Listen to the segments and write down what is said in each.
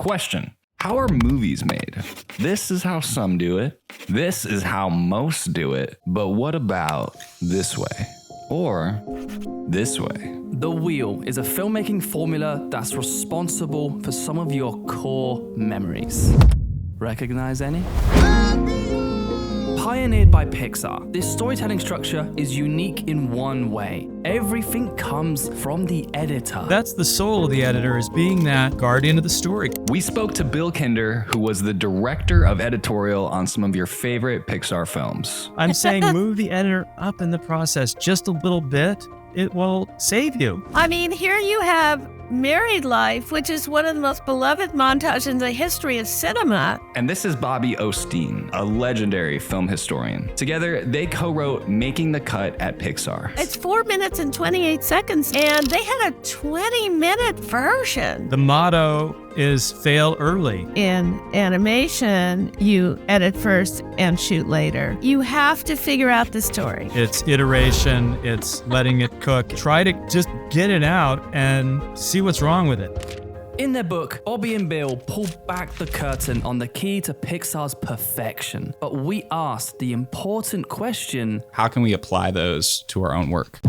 Question: how are movies made? This is how some do it. This is how most do it. But what about this way? Or this way? The Wheel is a filmmaking formula that's responsible for some of your core memories. Recognize any? Pioneered by Pixar, this storytelling structure is unique in one way. Everything comes from the editor. That's the soul of the editor, is being that guardian of the story. We spoke to Bill Kinder, who was the director of Editorial on some of your favorite Pixar films. I'm saying move the editor up in the process just a little bit. It will save you. I mean, here you have Married Life, which is one of the most beloved montages in the history of cinema. And this is Bobbie O'Steen, a legendary film historian. Together, they co-wrote Making the Cut at Pixar. It's 4 minutes and 28 seconds, and they had a 20-minute version. The motto is fail early. In animation, you edit first and shoot later. You have to figure out the story. It's iteration, it's letting it cook. Try to just get it out and see what's wrong with it. In their book, Bobbie and Bill pull back the curtain on the key to Pixar's perfection. But we asked the important question: how can we apply those to our own work?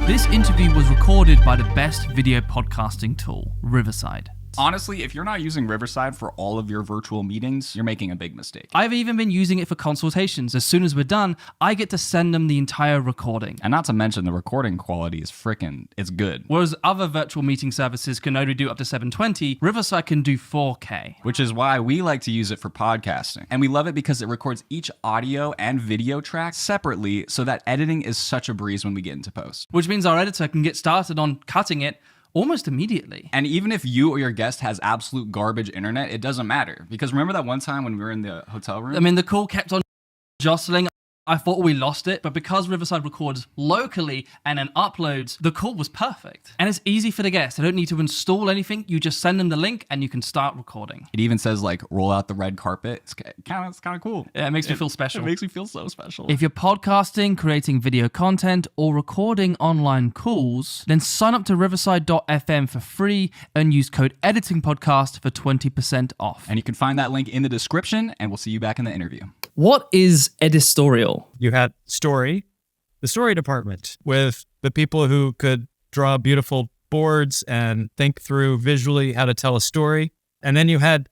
This interview was recorded by the best video podcasting tool, Riverside. Honestly, if you're not using Riverside for all of your virtual meetings, you're making a big mistake. I've even been using it for consultations. As soon as we're done, I get to send them the entire recording. And not to mention the recording quality is it's good. Whereas other virtual meeting services can only do up to 720, Riverside can do 4K. Which is why we like to use it for podcasting. And we love it because it records each audio and video track separately, so that editing is such a breeze when we get into post. Which means our editor can get started on cutting it almost immediately. And even if you or your guest has absolute garbage internet, it doesn't matter. Because remember that one time when we were in the hotel room? I mean, the call kept on jostling. I thought we lost it, but because Riverside records locally and then uploads, the call was perfect. And it's easy for the guest. They don't need to install anything. You just send them the link and you can start recording. It even says like, roll out the red carpet. It's kind of cool. Yeah, it makes me feel special. It makes me feel so special. If you're podcasting, creating video content, or recording online calls, then sign up to riverside.fm for free and use code editingpodcast for 20% off. And you can find that link in the description, and we'll see you back in the interview. What is EditStorial? You had the story department with the people who could draw beautiful boards and think through visually how to tell a story. And then you had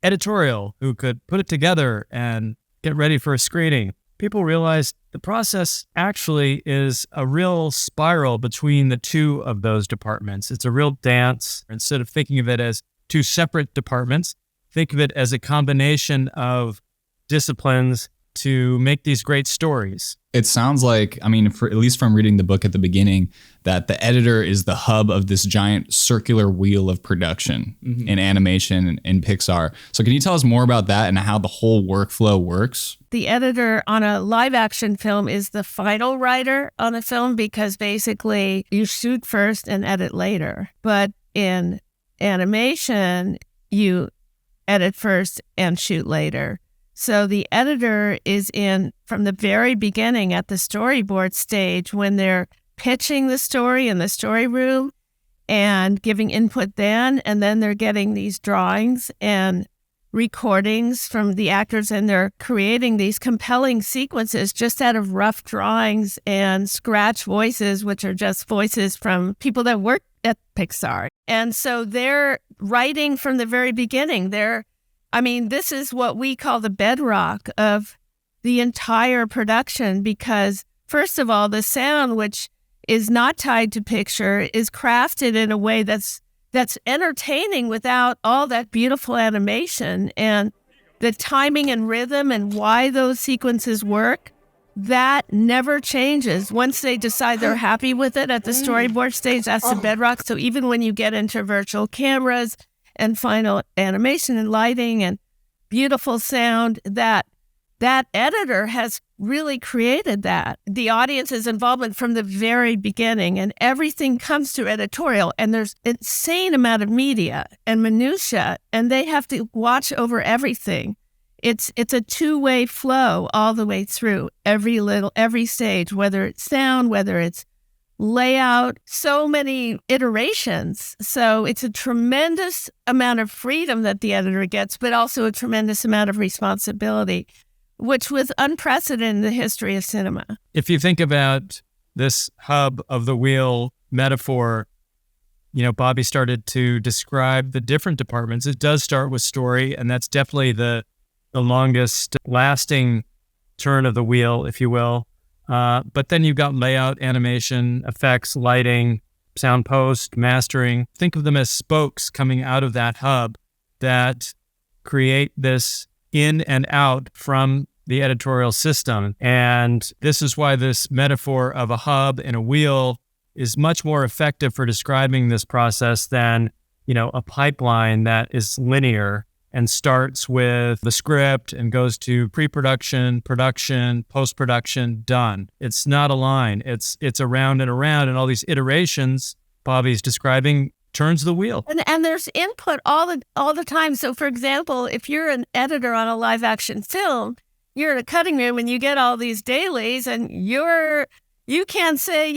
Editorial, who could put it together and get ready for a screening. People realized the process actually is a real spiral between the two of those departments. It's a real dance. Instead of thinking of it as two separate departments, think of it as a combination of disciplines to make these great stories. It sounds like, at least from reading the book at the beginning, that the editor is the hub of this giant circular wheel of production in animation and in Pixar. So can you tell us more about that and how the whole workflow works? The editor on a live action film is the final writer on a film because basically you shoot first and edit later. But in animation, you edit first and shoot later. So the editor is in from the very beginning at the storyboard stage when they're pitching the story in the story room and giving input then, and then they're getting these drawings and recordings from the actors, and they're creating these compelling sequences just out of rough drawings and scratch voices, which are just voices from people that work at Pixar. And so they're writing from the very beginning. This is what we call the bedrock of the entire production because, first of all, the sound, which is not tied to picture, is crafted in a way that's entertaining without all that beautiful animation. And the timing and rhythm and why those sequences work, that never changes. Once they decide they're happy with it at the storyboard stage, that's the bedrock. So even when you get into virtual cameras and final animation and lighting and beautiful sound, that editor has really created that. The audience's involvement from the very beginning, and everything comes through Editorial, and there's an insane amount of media and minutia, and they have to watch over everything. It's a two-way flow all the way through every stage, whether it's sound, whether it's lay out so many iterations. So it's a tremendous amount of freedom that the editor gets, but also a tremendous amount of responsibility, which was unprecedented in the history of cinema. If you think about this hub of the wheel metaphor, Bobbie started to describe the different departments. It does start with story, and that's definitely the longest lasting turn of the wheel, if you will. But then you've got layout, animation, effects, lighting, sound post, mastering. Think of them as spokes coming out of that hub that create this in and out from the editorial system. And this is why this metaphor of a hub and a wheel is much more effective for describing this process than, a pipeline that is linear and starts with the script and goes to pre-production, production, post-production, done. It's not a line. It's around and around, and all these iterations Bobbie's describing turns the wheel. And there's input all the time. So for example, if you're an editor on a live action film, you're in a cutting room and you get all these dailies and you can say,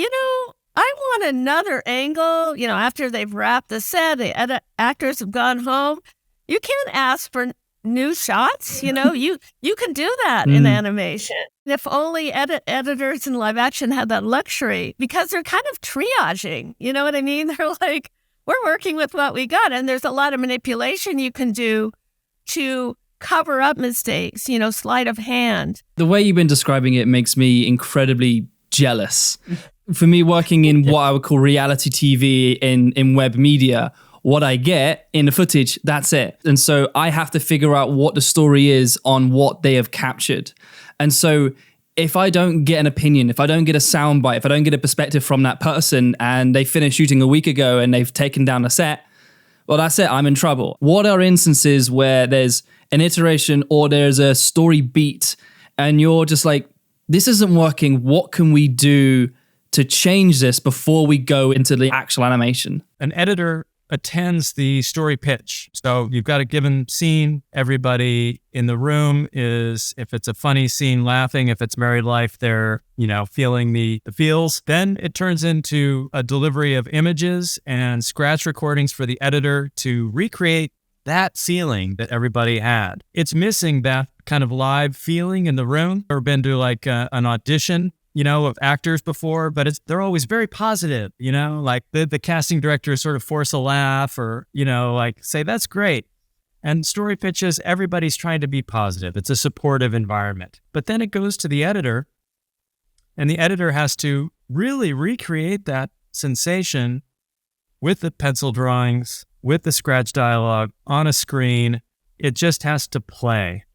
I want another angle, after they've wrapped the set, the actors have gone home. You can't ask for new shots, you can do that in animation. If only editors in live action had that luxury, because they're kind of triaging, you know what I mean? They're like, we're working with what we got, and there's a lot of manipulation you can do to cover up mistakes, sleight of hand. The way you've been describing it makes me incredibly jealous. For me, working in what I would call reality TV in web media, what I get in the footage, that's it. And so I have to figure out what the story is on what they have captured. And so if I don't get an opinion, if I don't get a soundbite, if I don't get a perspective from that person and they finished shooting a week ago and they've taken down a set, well, that's it. I'm in trouble. What are instances where there's an iteration or there's a story beat and you're just like, this isn't working. What can we do to change this before we go into the actual animation? An editor attends the story pitch. So you've got a given scene. Everybody in the room is, if it's a funny scene, laughing. If it's married life, they're, feeling the feels. Then it turns into a delivery of images and scratch recordings for the editor to recreate that feeling that everybody had. It's missing that kind of live feeling in the room. Or been to like an audition, of actors before, but they're always very positive, like the casting director sort of force a laugh or, like say, that's great. And story pitches, everybody's trying to be positive. It's a supportive environment. But then it goes to the editor, and the editor has to really recreate that sensation with the pencil drawings, with the scratch dialogue on a screen. It just has to play.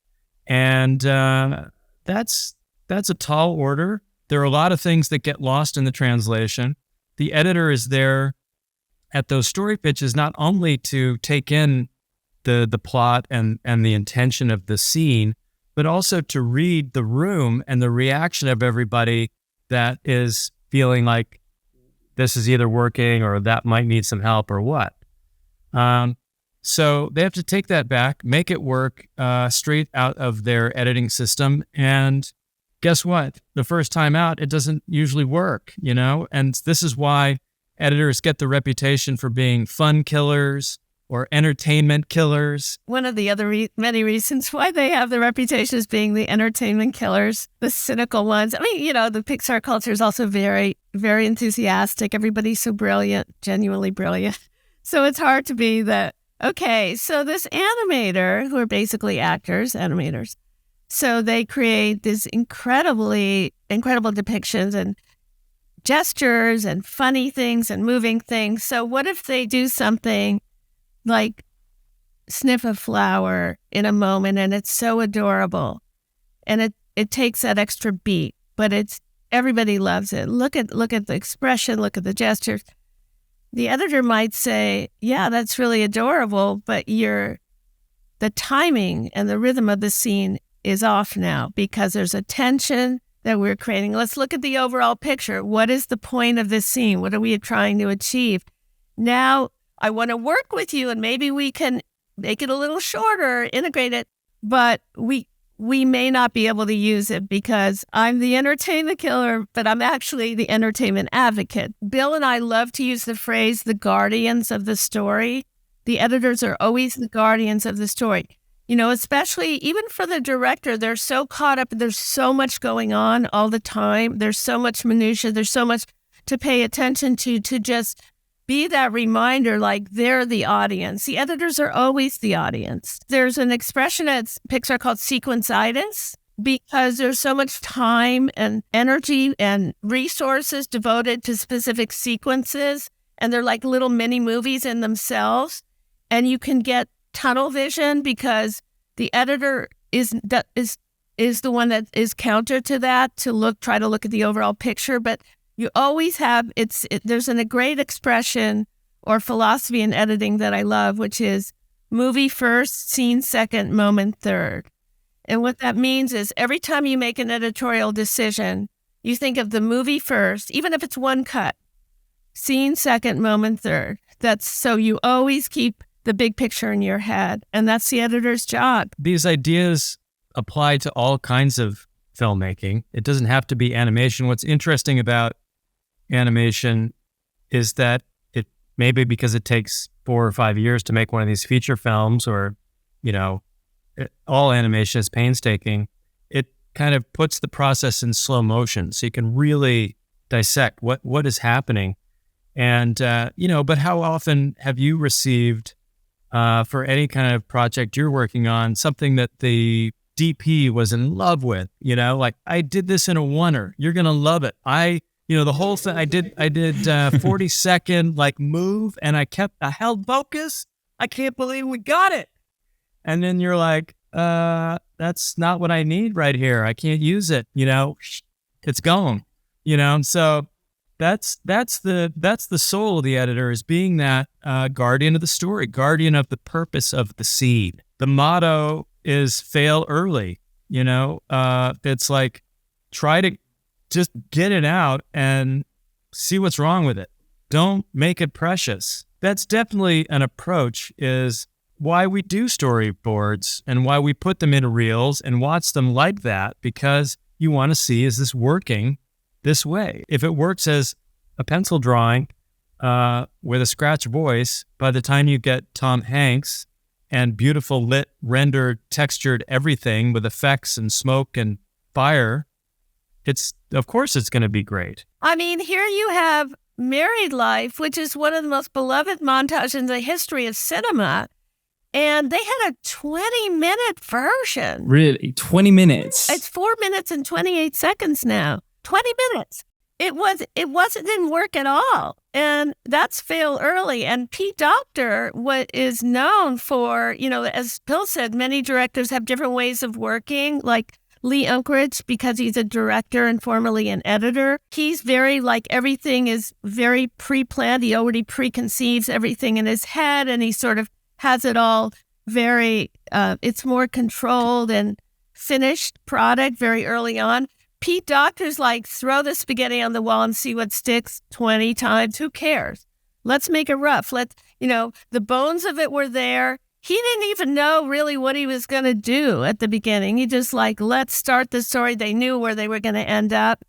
And that's a tall order. There are a lot of things that get lost in the translation. The editor is there at those story pitches not only to take in the plot and the intention of the scene, but also to read the room and the reaction of everybody that is feeling like this is either working or that might need some help or what. So they have to take that back, make it work straight out of their editing system, and guess what? The first time out, it doesn't usually work, And this is why editors get the reputation for being fun killers or entertainment killers. One of the other many reasons why they have the reputation as being the entertainment killers, the cynical ones. I mean, the Pixar culture is also very, very enthusiastic. Everybody's so brilliant, genuinely brilliant. So it's hard to be okay, so this animator, who are basically actors, animators, so they create these incredible depictions and gestures and funny things and moving things. So what if they do something like sniff a flower in a moment and it's so adorable and it takes that extra beat, but everybody loves it. Look at the expression, look at the gestures. The editor might say, yeah, that's really adorable, but the timing and the rhythm of the scene is off now because there's a tension that we're creating. Let's look at the overall picture. What is the point of this scene? What are we trying to achieve? Now, I want to work with you, and maybe we can make it a little shorter, integrate it, but we we may not be able to use it because I'm the entertainment killer, but I'm actually the entertainment advocate. Bill and I love to use the phrase, the guardians of the story. The editors are always the guardians of the story. You know, especially even for the director, they're so caught up. There's so much going on all the time. There's so much minutia. There's so much to pay attention to just be that reminder, like they're the audience. The editors are always the audience. There's an expression at Pixar called sequencitis because there's so much time and energy and resources devoted to specific sequences, and they're like little mini movies in themselves. And you can get tunnel vision because the editor is the one that is counter to that, to try to look at the overall picture. But you always have, there's a great expression or philosophy in editing that I love, which is movie first, scene second, moment third. And what that means is every time you make an editorial decision, you think of the movie first, even if it's one cut, scene second, moment third. That's so you always keep the big picture in your head. And that's the editor's job. These ideas apply to all kinds of filmmaking. It doesn't have to be animation. What's interesting about animation is that it maybe because it takes 4 or 5 years to make one of these feature films, or, you know, all animation is painstaking. It kind of puts the process in slow motion so you can really dissect what is happening. And, you know, but how often have you received for any kind of project you're working on, something that the DP was in love with, you know, like I did this in a oneer, you're going to love it. The whole thing I did 40-second like move, and I held focus. I can't believe we got it. And then you're like, that's not what I need right here. I can't use it. You know, it's gone, you know? So that's the soul of the editor, is being that guardian of the story, guardian of the purpose of the seed. The motto is fail early. You know, it's like, try to just get it out and see what's wrong with it. Don't make it precious. That's definitely an approach, is why we do storyboards and why we put them in reels and watch them like that, because you want to see, is this working this way? If it works as a pencil drawing with a scratch voice, by the time you get Tom Hanks and beautiful lit, rendered, textured everything with effects and smoke and fire, of course it's going to be great. I mean, here you have Married Life, which is one of the most beloved montages in the history of cinema. And they had a 20-minute version. Really? 20 minutes? It's 4 minutes and 28 seconds now. 20 minutes. Didn't work at all. And that's fail early. And Pete Docter, what is known for, you know, as Bill said, many directors have different ways of working, like Lee Unkrich, because he's a director and formerly an editor. He's very, like, everything is very pre-planned. He already preconceives everything in his head, and he sort of has it all very, it's more controlled and finished product very early on. Pete Docter's like, throw the spaghetti on the wall and see what sticks 20 times. Who cares? Let's make it rough. The bones of it were there. He didn't even know really what he was going to do at the beginning. He just like, let's start the story. They knew where they were going to end up.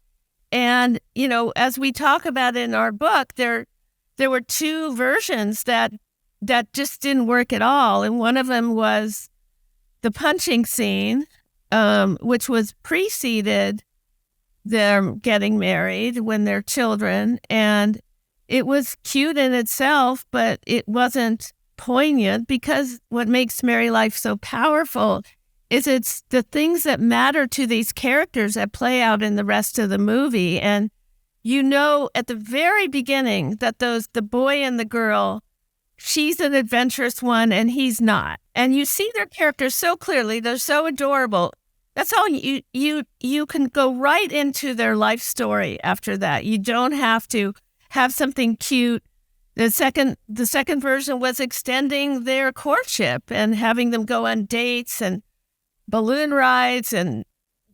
And, you know, as we talk about in our book, there were 2 versions that just didn't work at all. And one of them was the punching scene, which was preceded them getting married when they're children. And it was cute in itself, but it wasn't poignant, because what makes Married Life so powerful is it's the things that matter to these characters that play out in the rest of the movie. And you know at the very beginning that the boy and the girl, she's an adventurous one and he's not. And you see their characters so clearly. They're so adorable. That's all you can go right into their life story after that. You don't have to have something cute. The second version was extending their courtship and having them go on dates and balloon rides and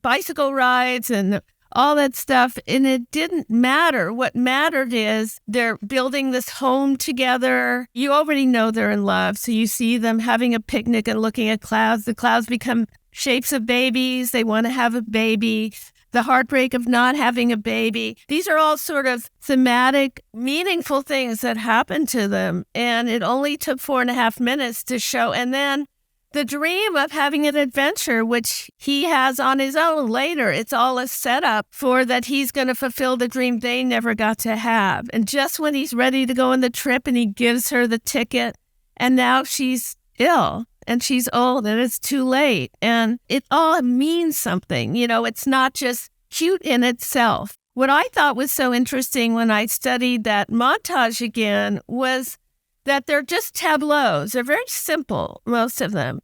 bicycle rides and all that stuff. And it didn't matter. What mattered is they're building this home together. You already know they're in love. So you see them having a picnic and looking at clouds. The clouds become shapes of babies. They want to have a baby. The heartbreak of not having a baby. These are all sort of thematic, meaningful things that happen to them. And it only took 4.5 minutes to show. And then the dream of having an adventure, which he has on his own later. It's all a setup for that he's going to fulfill the dream they never got to have. And just when he's ready to go on the trip and he gives her the ticket, and now she's ill. And she's old and it's too late. And it all means something. It's not just cute in itself. What I thought was so interesting when I studied that montage again was that they're just tableaus. They're very simple, most of them.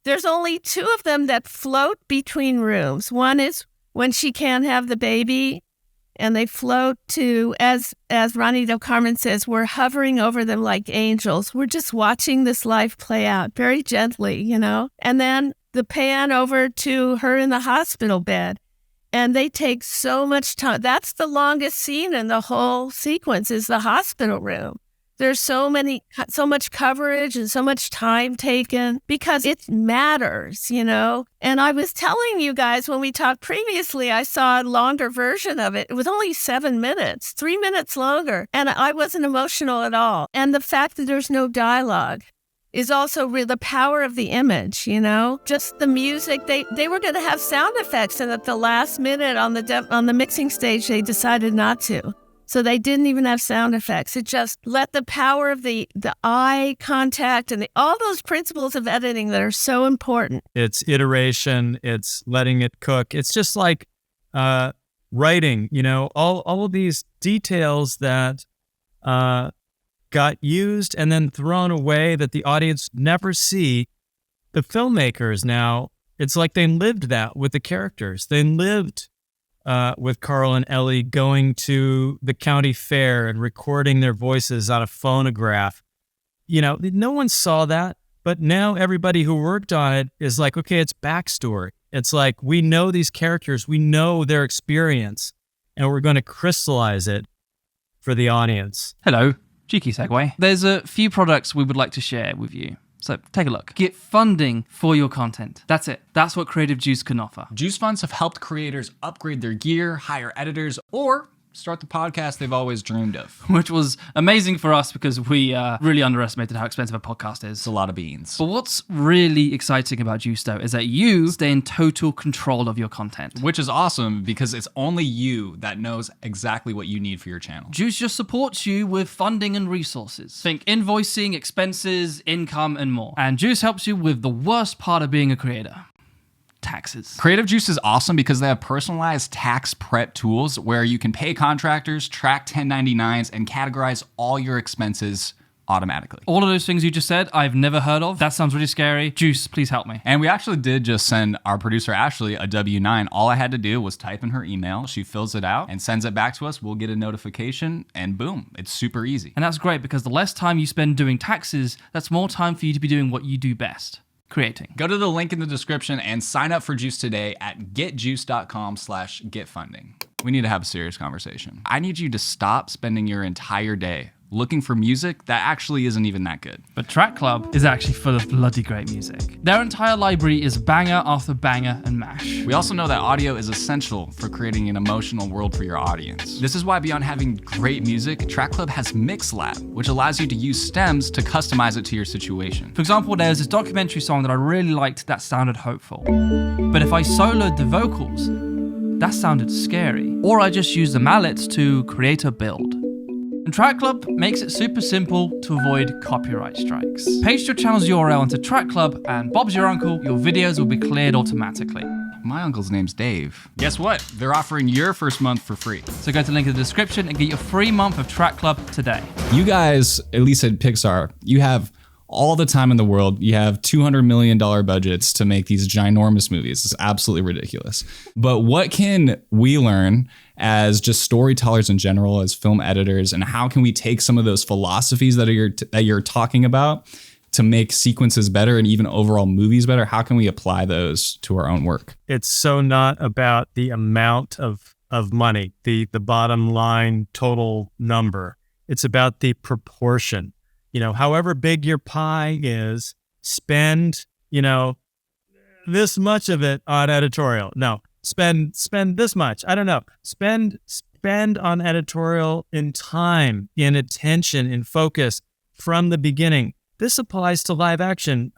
There's only 2 of them that float between rooms. One is when she can't have the baby, and they float to, as Ronnie Del Carmen says, we're hovering over them like angels. We're just watching this life play out very gently, And then the pan over to her in the hospital bed. And they take so much time. That's the longest scene in the whole sequence is the hospital room. There's so much coverage and so much time taken because it matters, And I was telling you guys when we talked previously, I saw a longer version of it. It was only 7 minutes, 3 minutes longer. And I wasn't emotional at all. And the fact that there's no dialogue is also the power of the image, Just the music. They were going to have sound effects, and at the last minute on the mixing stage, they decided not to. So they didn't even have sound effects. It just let the power of the eye contact and all those principles of editing that are so important. It's iteration. It's letting it cook. It's just like writing, all of these details that got used and then thrown away that the audience never see. The filmmakers now, it's like they lived that with the characters. They lived with Carl and Ellie going to the county fair and recording their voices on a phonograph. No one saw that, but now everybody who worked on it is like, okay, it's backstory. It's like, we know these characters, we know their experience, and we're going to crystallize it for the audience. Hello, cheeky segue. There's a few products we would like to share with you. So take a look. Get funding for your content. That's it. That's what Creative Juice can offer. Juice funds have helped creators upgrade their gear, hire editors, or start the podcast they've always dreamed of. Which was amazing for us because we really underestimated how expensive a podcast is. It's a lot of beans. But what's really exciting about Juice, though, is that you stay in total control of your content. Which is awesome because it's only you that knows exactly what you need for your channel. Juice just supports you with funding and resources. Think invoicing, expenses, income, and more. And Juice helps you with the worst part of being a creator. Taxes. Creative Juice is awesome because they have personalized tax prep tools where you can pay contractors, track 1099s, and categorize all your expenses automatically. All of those things you just said, I've never heard of. That sounds really scary. Juice, please help me. And we actually did just send our producer, Ashley, a W-9. All I had to do was type in her email. She fills it out and sends it back to us. We'll get a notification and boom, it's super easy. And that's great because the less time you spend doing taxes, that's more time for you to be doing what you do best. Creating. Go to the link in the description and sign up for Juice today at getjuice.com/getfunding. We need to have a serious conversation. I need you to stop spending your entire day looking for music that actually isn't even that good. But Trackclub is actually full of bloody great music. Their entire library is banger after banger and mash. We also know that audio is essential for creating an emotional world for your audience. This is why beyond having great music, Trackclub has MixLab, which allows you to use stems to customize it to your situation. For example, there's this documentary song that I really liked that sounded hopeful. But if I soloed the vocals, that sounded scary. Or I just used the mallets to create a build. And Trackclub makes it super simple to avoid copyright strikes. Paste your channel's URL into Trackclub and Bob's your uncle, your videos will be cleared automatically. My uncle's name's Dave. Guess what? They're offering your first month for free. So go to the link in the description and get your free month of Trackclub today. You guys, at least at Pixar, you have all the time in the world. You have $200 million budgets to make these ginormous movies. It's absolutely ridiculous. But what can we learn as just storytellers in general, as film editors, and how can we take some of those philosophies that you're talking about to make sequences better and even overall movies better? How can we apply those to our own work? It's so not about the amount of money, the bottom line total number. It's about the proportion. However big your pie is, spend, this much of it on editorial. No, spend this much. I don't know. Spend on editorial in time, in attention, in focus from the beginning. This applies to live action.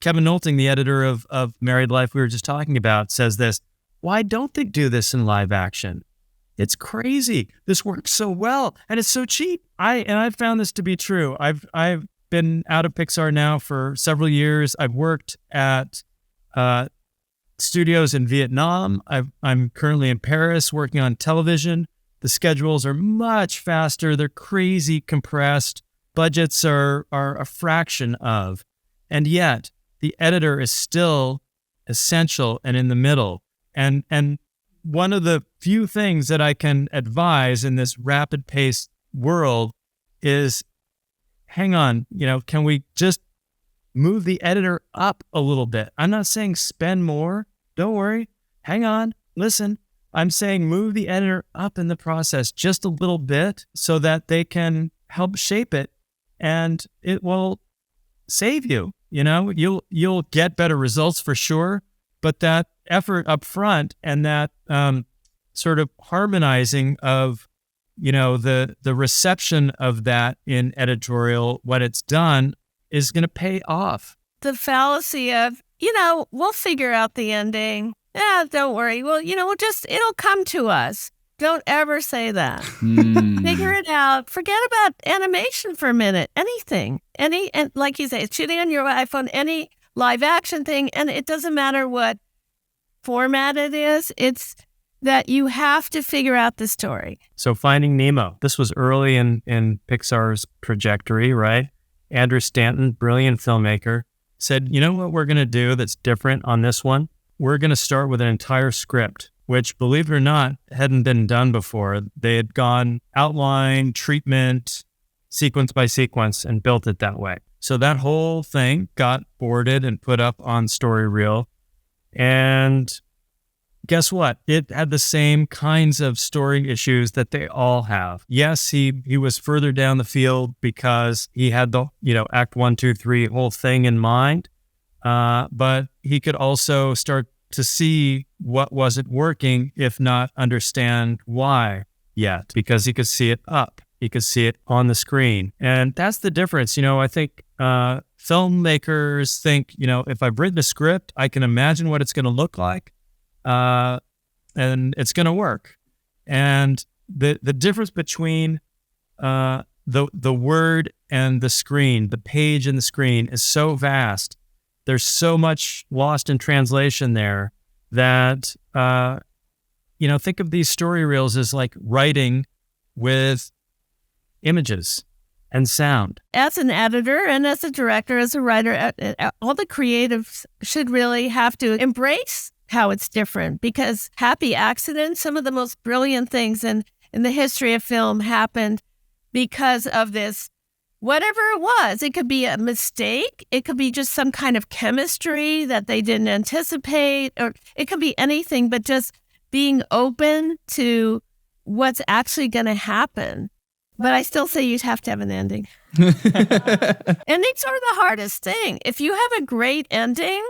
Kevin Nolting, the editor of Married Life we were just talking about, says this. Why don't they do this in live action? It's crazy. This works so well and it's so cheap. I've found this to be true. I've been out of Pixar now for several years. I've worked at studios in Vietnam. I'm currently in Paris working on television. The schedules are much faster. They're crazy compressed. Budgets are a fraction of. And yet the editor is still essential and in the middle. And one of the few things that I can advise in this rapid paced world is, hang on, can we just move the editor up a little bit? I'm not saying spend more. Don't worry. Hang on. Listen. I'm saying move the editor up in the process just a little bit so that they can help shape it, and it will save you. You'll get better results for sure, but that effort up front and that sort of harmonizing of the reception of that in editorial when it's done is going to pay off. The fallacy of, we'll figure out the ending. Yeah, don't worry. Well, it'll come to us. Don't ever say that. Figure it out. Forget about animation for a minute. Anything. And like you say, shooting on your iPhone, any live action thing, and it doesn't matter what format it is. It's that you have to figure out the story. So Finding Nemo, this was early in Pixar's trajectory, right? Andrew Stanton, brilliant filmmaker, said, you know what we're going to do that's different on this one? We're going to start with an entire script, which, believe it or not, hadn't been done before. They had gone outline, treatment, sequence by sequence, and built it that way. So that whole thing got boarded and put up on StoryReel. And guess what? It had the same kinds of story issues that they all have. Yes, he was further down the field because he had the, act 1, 2, 3 whole thing in mind. But he could also start to see what wasn't working, if not understand why yet, because he could see it up. He could see it on the screen. And that's the difference. I think filmmakers think, if I've written a script, I can imagine what it's going to look like. And it's going to work. And the difference between the word and the screen, the page and the screen, is so vast. There's so much lost in translation there that, think of these story reels as like writing with images and sound. As an editor and as a director, as a writer, all the creatives should really have to embrace how it's different, because happy accidents, some of the most brilliant things in the history of film happened because of this. Whatever it was, it could be a mistake. It could be just some kind of chemistry that they didn't anticipate, or it could be anything, but just being open to what's actually going to happen. But I still say you'd have to have an ending. Endings are the hardest thing. If you have a great ending,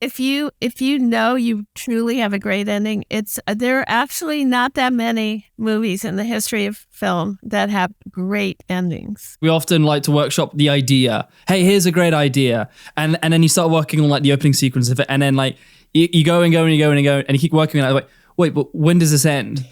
if you you truly have a great ending, there are actually not that many movies in the history of film that have great endings. We often like to workshop the idea. Hey, here's a great idea. And then you start working on like the opening sequence of it. And then like you go and go and you go and you go and you keep working on it. Like, wait, but when does this end?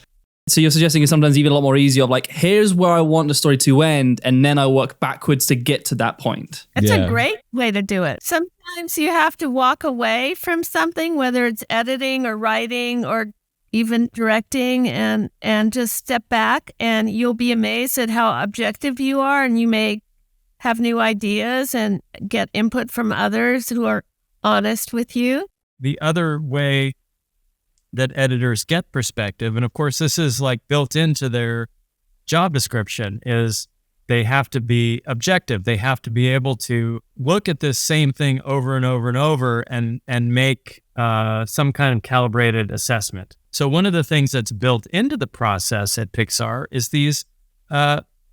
So you're suggesting it's sometimes even a lot more easier of like, here's where I want the story to end, and then I work backwards to get to that point. It's a great way to do it. Sometimes you have to walk away from something, whether it's editing or writing or even directing, and just step back, and you'll be amazed at how objective you are, and you may have new ideas and get input from others who are honest with you. The other way that editors get perspective, and of course this is like built into their job description, is they have to be objective. They have to be able to look at this same thing over and over and over and make some kind of calibrated assessment. So one of the things that's built into the process at Pixar is these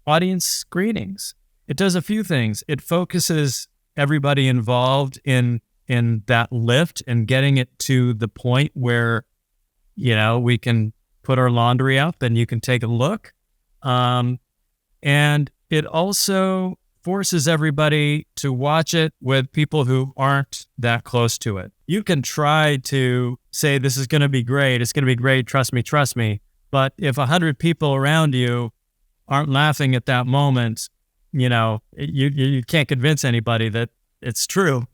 audience screenings. It does a few things. It focuses everybody involved in in that lift and getting it to the point where, we can put our laundry up and you can take a look. And it also forces everybody to watch it with people who aren't that close to it. You can try to say, this is going to be great. It's going to be great. Trust me. But if 100 people around you aren't laughing at that moment, you can't convince anybody that it's true.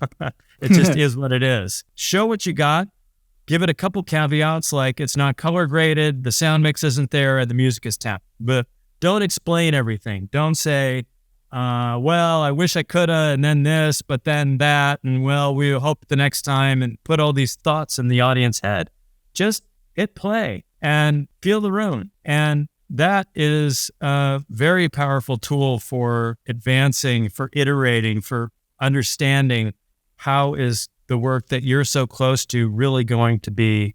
It just is what it is. Show what you got. Give it a couple caveats, like it's not color graded, the sound mix isn't there, and the music is tapped. But don't explain everything. Don't say, well, I wish I coulda, and then this, but then that, and well, we hope the next time, and put all these thoughts in the audience head. Just hit play and feel the room. And that is a very powerful tool for advancing, for iterating, for understanding how is the work that you're so close to really going to be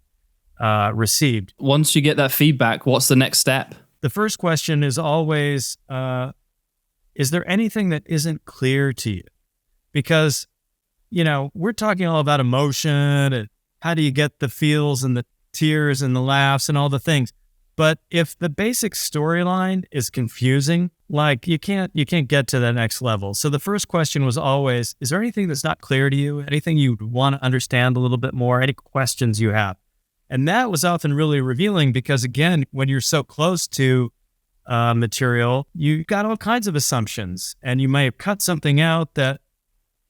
received. Once you get that feedback, what's the next step? The first question is always, is there anything that isn't clear to you? Because, we're talking all about emotion and how do you get the feels and the tears and the laughs and all the things. But if the basic storyline is confusing, like you can't get to the next level. So the first question was always, is there anything that's not clear to you? Anything you want to understand a little bit more? Any questions you have? And that was often really revealing because, again, when you're so close to material, you got all kinds of assumptions, and you may have cut something out that,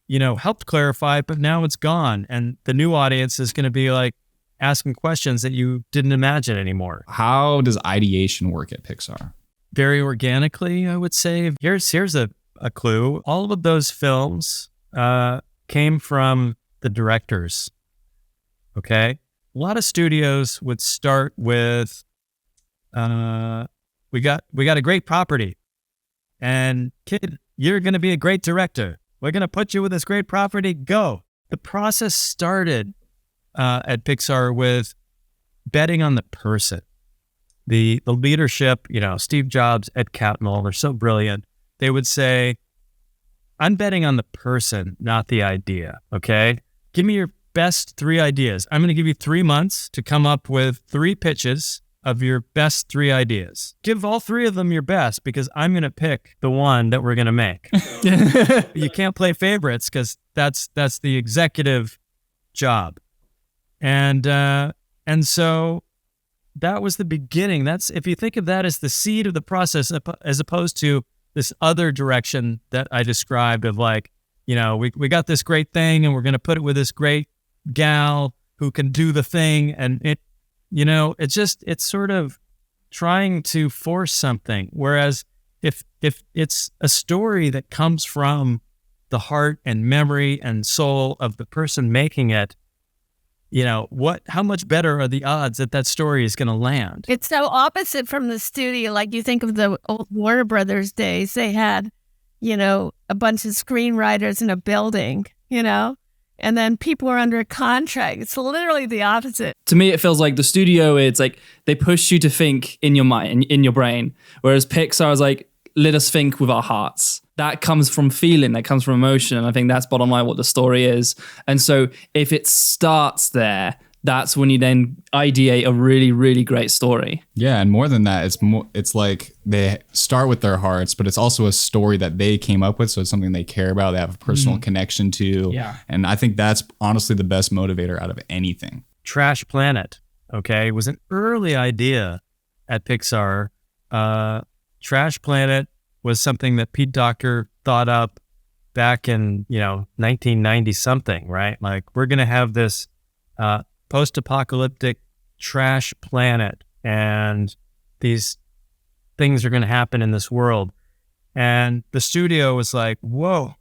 helped clarify, but now it's gone. And the new audience is going to be like asking questions that you didn't imagine anymore. How does ideation work at Pixar? Very organically, I would say. Here's a clue. All of those films came from the directors. Okay? A lot of studios would start with, we got a great property, and kid, you're going to be a great director. We're going to put you with this great property. Go. The process started at Pixar with betting on the person. The leadership, Steve Jobs, Ed Catmull, they're so brilliant. They would say, I'm betting on the person, not the idea. Okay? Give me your best 3 ideas. I'm going to give you 3 months to come up with 3 pitches of your best 3 ideas. Give all 3 of them your best, because I'm going to pick the one that we're going to make. You can't play favorites because that's the executive job. And so that was the beginning. That's, if you think of that as the seed of the process, as opposed to this other direction that I described of like, we got this great thing and we're going to put it with this great gal who can do the thing. And it's sort of trying to force something. Whereas if it's a story that comes from the heart and memory and soul of the person making it, how much better are the odds that story is going to land? It's so opposite from the studio. Like you think of the old Warner Brothers days, they had, a bunch of screenwriters in a building, and then people are under contract. It's literally the opposite. To me, it feels like the studio, it's like they push you to think in your mind, in your brain. Whereas Pixar is like, let us think with our hearts. That comes from feeling, that comes from emotion. And I think that's bottom line what the story is. And so if it starts there, that's when you then ideate a really, really great story. Yeah, and more than that, it's like they start with their hearts, but it's also a story that they came up with, so it's something they care about, they have a personal connection to. Yeah. And I think that's honestly the best motivator out of anything. Trash Planet, okay, was an early idea at Pixar. Trash Planet was something that Pete Docter thought up back in, 1990 something, right? Like, we're going to have this post-apocalyptic trash planet, and these things are going to happen in this world. And the studio was like, whoa,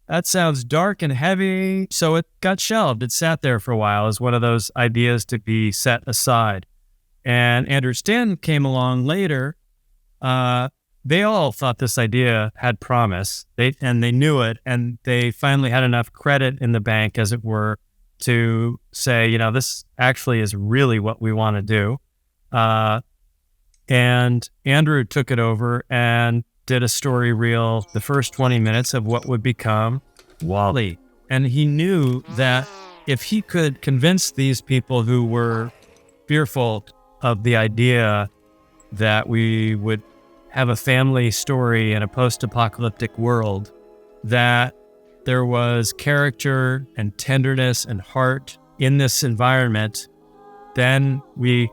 that sounds dark and heavy. So it got shelved. It sat there for a while as one of those ideas to be set aside. And Andrew Stanton came along later. They all thought this idea had promise. They knew it, and they finally had enough credit in the bank, as it were, to say, this actually is really what we want to do. And Andrew took it over and did a story reel, the first 20 minutes of what would become Walle. And he knew that if he could convince these people who were fearful of the idea that we would have a family story in a post-apocalyptic world, that there was character and tenderness and heart in this environment, then we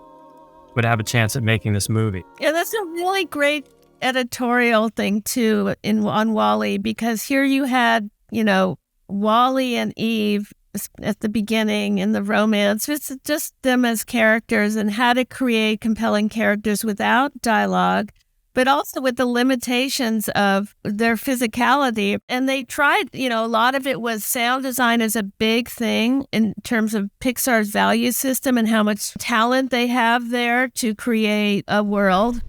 would have a chance at making this movie. Yeah, that's a really great editorial thing too on Walle, because here you had, Walle and Eve at the beginning in the romance. It's just them as characters and how to create compelling characters without dialogue, but also with the limitations of their physicality. And they tried, a lot of it was sound design is a big thing in terms of Pixar's value system and how much talent they have there to create a world.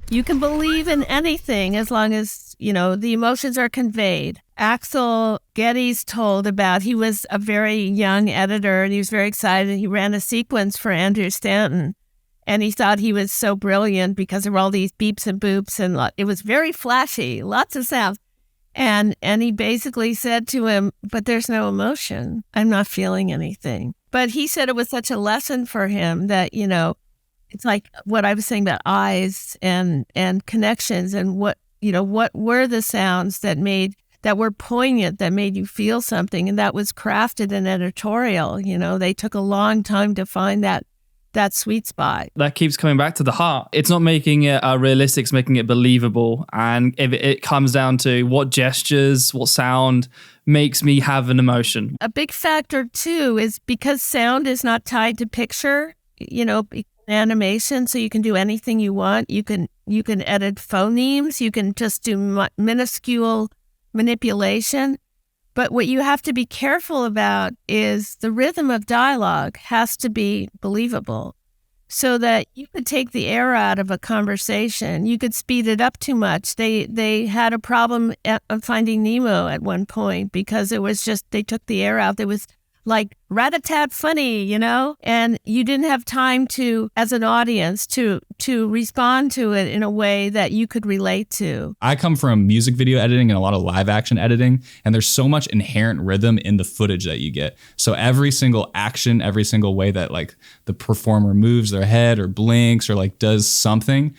You can believe in anything as long as, the emotions are conveyed. Axel Getty's told about, he was a very young editor and he was very excited. He ran a sequence for Andrew Stanton and he thought he was so brilliant because there were all these beeps and boops and it was very flashy, lots of sounds. And he basically said to him, but there's no emotion. I'm not feeling anything. But he said it was such a lesson for him that, it's like what I was saying about eyes and connections and what were the sounds that were poignant, that made you feel something. And that was crafted in Editorial. They took a long time to find that sweet spot. That keeps coming back to the heart. It's not making it realistic, it's making it believable. And if it comes down to what gestures, what sound makes me have an emotion. A big factor too is because sound is not tied to picture, animation, so you can do anything you want. You can edit phonemes. You can just do minuscule manipulation. But what you have to be careful about is the rhythm of dialogue has to be believable, so that you could take the air out of a conversation. You could speed it up too much. They had a problem of Finding Nemo at one point because it was just, they took the air out. There was like rat-a-tat funny, and you didn't have time to, as an audience, to respond to it in a way that you could relate to. I come from music video editing and a lot of live action editing, and there's so much inherent rhythm in the footage that you get. So every single action, every single way that like the performer moves their head or blinks or like does something,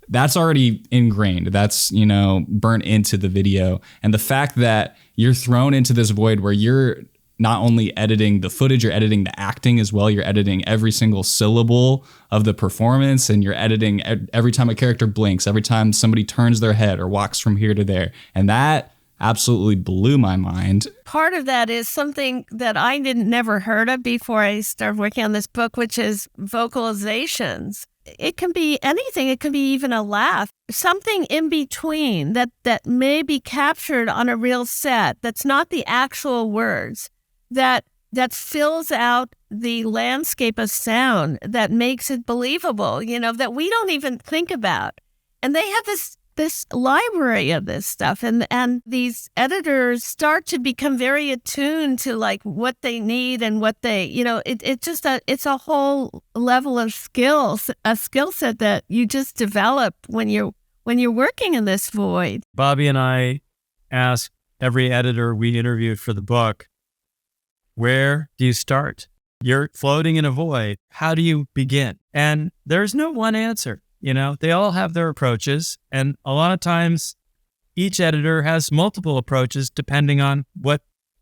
that's already ingrained. That's, burnt into the video. And the fact that you're thrown into this void where you're not only editing the footage, you're editing the acting as well. You're editing every single syllable of the performance, and you're editing every time a character blinks, every time somebody turns their head or walks from here to there. And that absolutely blew my mind. Part of that is something that I never heard of before I started working on this book, which is vocalizations. It can be anything. It can be even a laugh, something in between that may be captured on a real set. That's not the actual words. That fills out the landscape of sound, that makes it believable, that we don't even think about. And they have this library of this stuff. And these editors start to become very attuned to like what they need and what they, it's a whole level of skills, a skill set that you just develop when you're working in this void. Bobbie and I asked every editor we interviewed for the book, where do you start? You're floating in a void. How do you begin? And there's no one answer. They all have their approaches. And a lot of times each editor has multiple approaches depending on what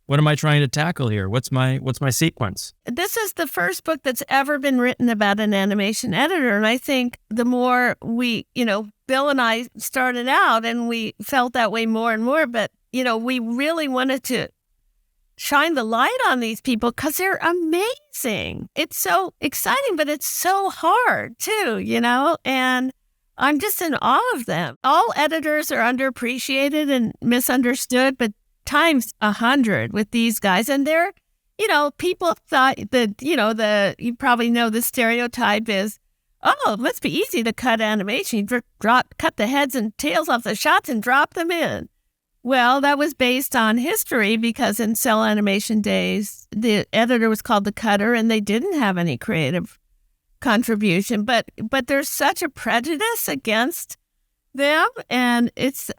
am I trying to tackle here? What's my sequence? This is the first book that's ever been written about an animation editor. And I think the more we, Bill and I started out and we felt that way more and more, but, we really wanted to shine the light on these people because they're amazing. It's so exciting, but it's so hard too, and I'm just in awe of them. All editors are underappreciated and misunderstood, but times 100 with these guys. And they're, people thought that, you probably know the stereotype is, oh, it must be easy to cut animation. You cut the heads and tails off the shots and drop them in. Well, that was based on history because in cell animation days, the editor was called the cutter and they didn't have any creative contribution. But there's such a prejudice against them. And it's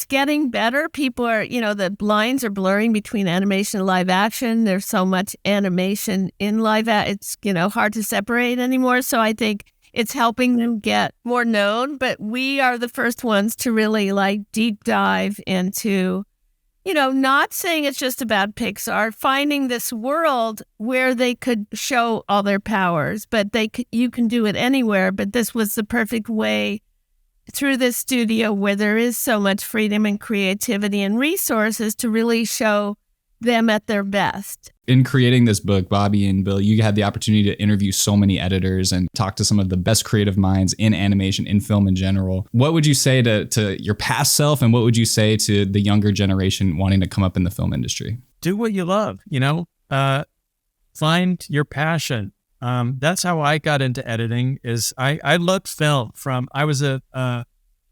getting better. People are, the lines are blurring between animation and live action. There's so much animation in live it's, hard to separate anymore. So I think it's helping them get more known. But we are the first ones to really deep dive into, not saying it's just about Pixar, finding this world where they could show all their powers, but you can do it anywhere. But this was the perfect way through this studio where there is so much freedom and creativity and resources to really show them at their best. In creating this book, Bobbie and Bill, you had the opportunity to interview so many editors and talk to some of the best creative minds in animation, in film in general. What would you say to your past self, and what would you say to the younger generation wanting to come up in the film industry? Do what you love, find your passion. That's how I got into editing. Is I loved film from I was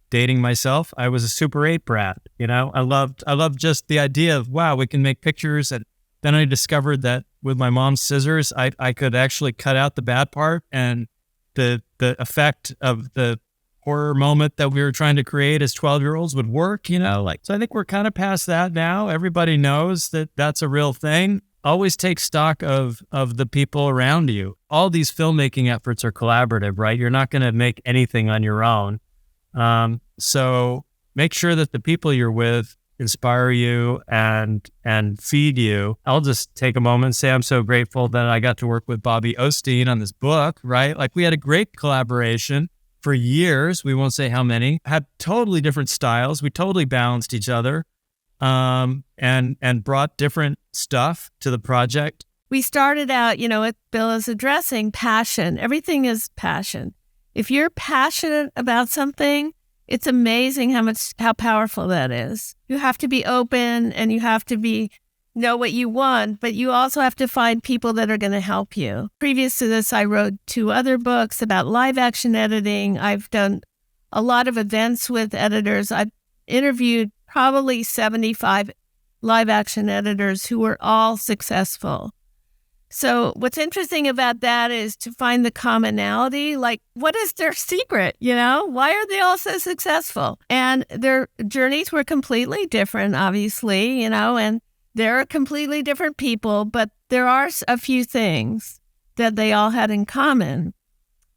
dating myself. I was a Super 8 brat. I loved just the idea of, wow, we can make pictures. And then I discovered that with my mom's scissors, I could actually cut out the bad part, and the effect of the horror moment that we were trying to create as 12-year-olds would work, So I think we're kind of past that now. Everybody knows that that's a real thing. Always take stock of the people around you. All these filmmaking efforts are collaborative, right? You're not going to make anything on your own. So make sure that the people you're with inspire you and feed you. I'll just take a moment and say I'm so grateful that I got to work with Bobbie O'Steen on this book, right? We had a great collaboration for years. We won't say how many. Had totally different styles. We totally balanced each other, and brought different stuff to the project. We started out, what Bill is addressing, passion. Everything is passion. If you're passionate about something, it's amazing how powerful that is. You have to be open, and you have to know what you want, but you also have to find people that are going to help you. Previous to this, I wrote 2 other books about live action editing. I've done a lot of events with editors. I've interviewed probably 75 live action editors who were all successful. So what's interesting about that is to find the commonality, what is their secret, Why are they all so successful? And their journeys were completely different, obviously, and they're completely different people, but there are a few things that they all had in common.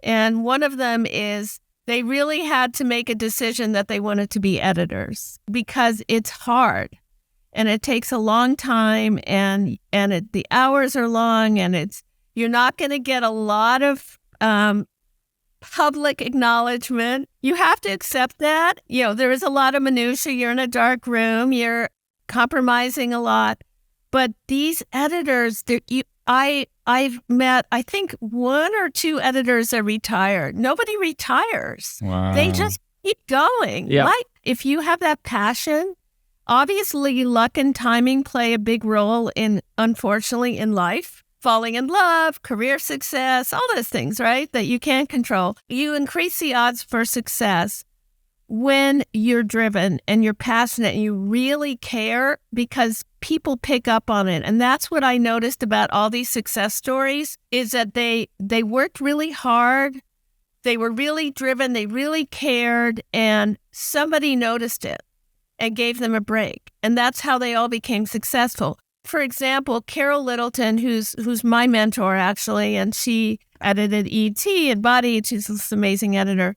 And one of them is they really had to make a decision that they wanted to be editors, because it's hard. And it takes a long time, and the hours are long, and you're not going to get a lot of public acknowledgement. You have to accept that. There is a lot of minutia. You're in a dark room. You're compromising a lot. But these editors, I've met, I think, 1 or 2 editors that retired. Nobody retires. Wow. They just keep going. Yeah. If you have that passion. Obviously, luck and timing play a big role unfortunately, in life. Falling in love, career success, all those things, right, that you can't control. You increase the odds for success when you're driven and you're passionate and you really care, because people pick up on it. And that's what I noticed about all these success stories, is that they worked really hard. They were really driven. They really cared, and somebody noticed it and gave them a break. And that's how they all became successful. For example, Carol Littleton, who's my mentor, actually, and she edited E.T. and Body. She's this amazing editor.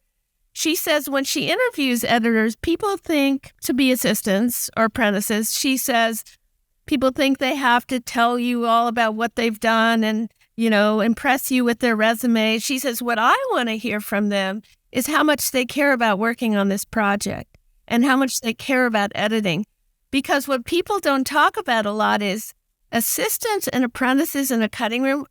She says when she interviews editors, people think, to be assistants or apprentices, she says, people think they have to tell you all about what they've done and, impress you with their resume. She says, what I want to hear from them is how much they care about working on this project, and how much they care about editing. Because what people don't talk about a lot is assistants and apprentices in a cutting room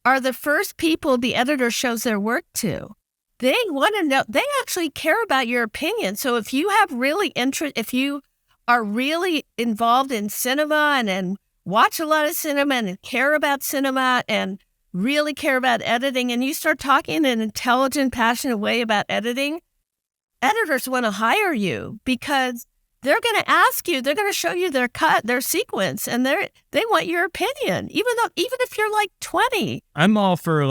are the first people the editor shows their work to. They want to know, they actually care about your opinion. So if you have really interest, if you are really involved in cinema and watch a lot of cinema and care about cinema and really care about editing, and you start talking in an intelligent, passionate way about editing, editors want to hire you, because they're going to ask you, they're going to show you their cut, their sequence, and they want your opinion, even if you're 20. I'm all for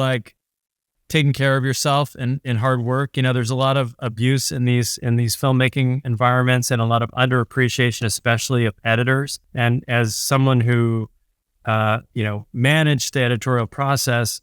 taking care of yourself and hard work. You know, there's a lot of abuse in these filmmaking environments and a lot of underappreciation, especially of editors. And as someone who, managed the editorial process,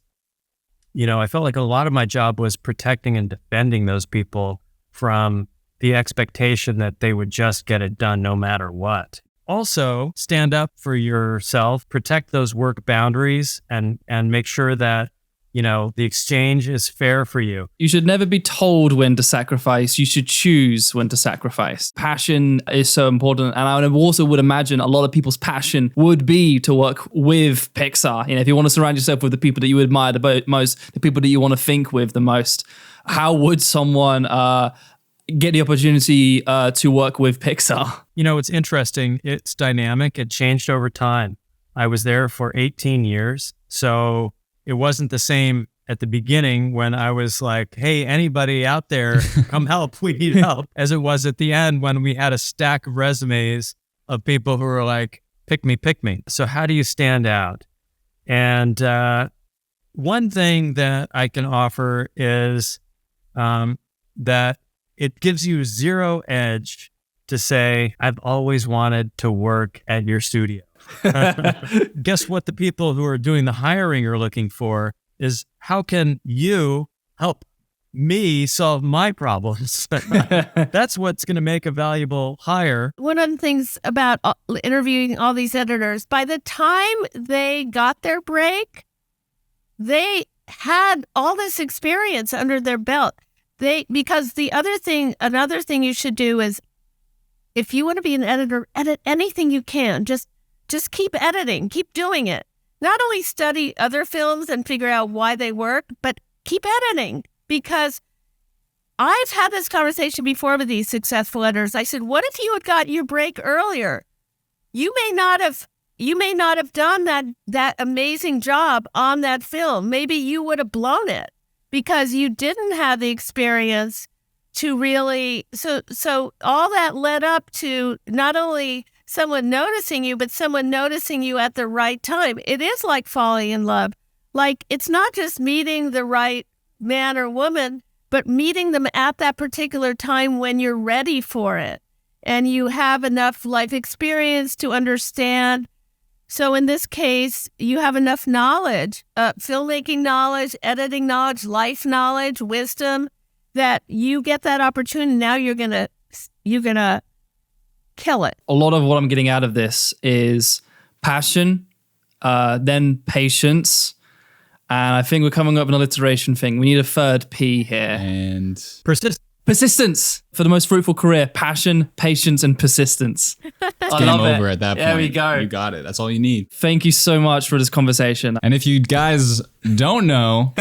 I felt like a lot of my job was protecting and defending those people from the expectation that they would just get it done no matter what. Also, stand up for yourself, protect those work boundaries, and make sure that the exchange is fair for you. You should never be told when to sacrifice. You should choose when to sacrifice. Passion is so important. And I also would imagine a lot of people's passion would be to work with Pixar. If you want to surround yourself with the people that you admire the most, the people that you want to think with the most, how would someone get the opportunity to work with Pixar? It's interesting. It's dynamic. It changed over time. I was there for 18 years. So it wasn't the same at the beginning when I was like, hey, anybody out there, come help, we need help, as it was at the end when we had a stack of resumes of people who were like, pick me, pick me. So how do you stand out? And one thing that I can offer is that it gives you zero edge to say, I've always wanted to work at your studio. Guess what the people who are doing the hiring are looking for is, how can you help me solve my problems? That's what's going to make a valuable hire. One of the things about interviewing all these editors, by the time they got their break, they had all this experience under their belt. Because another thing you should do is, if you want to be an editor, edit anything you can. Just keep editing, keep doing it. Not only study other films and figure out why they work, but keep editing. Because I've had this conversation before with these successful editors. I said, what if you had got your break earlier? You may not have done that amazing job on that film. Maybe you would have blown it because you didn't have the experience to really, so all that led up to not only someone noticing you, but someone noticing you at the right time. It is like falling in love. Like, it's not just meeting the right man or woman, but meeting them at that particular time when you're ready for it and you have enough life experience to understand. So in this case, you have enough knowledge, filmmaking knowledge, editing knowledge, life knowledge, wisdom, that you get that opportunity. Now you're gonna kill it. A lot of what I'm getting out of this is passion, then patience, and I think we're coming up with an alliteration thing. We need a third P here. And persistence for the most fruitful career. Passion, patience, and persistence. It's game over at that point. There we go. You got it. That's all you need. Thank you so much for this conversation. And if you guys don't know,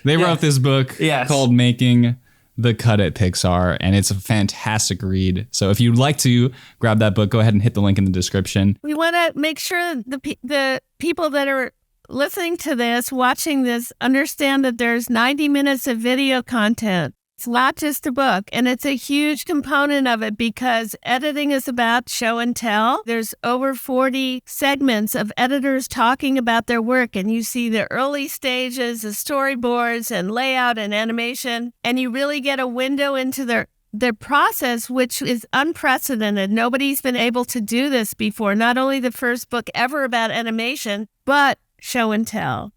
they wrote this book called Making the Cut at Pixar, and it's a fantastic read. So if you'd like to grab that book, go ahead and hit the link in the description. We want to make sure the people that are listening to this, watching this, understand that there's 90 minutes of video content. It's not just a book, and it's a huge component of it because editing is about show and tell. There's over 40 segments of editors talking about their work, and you see the early stages, the storyboards and layout and animation, and you really get a window into their process, which is unprecedented. Nobody's been able to do this before. Not only the first book ever about animation, but show and tell.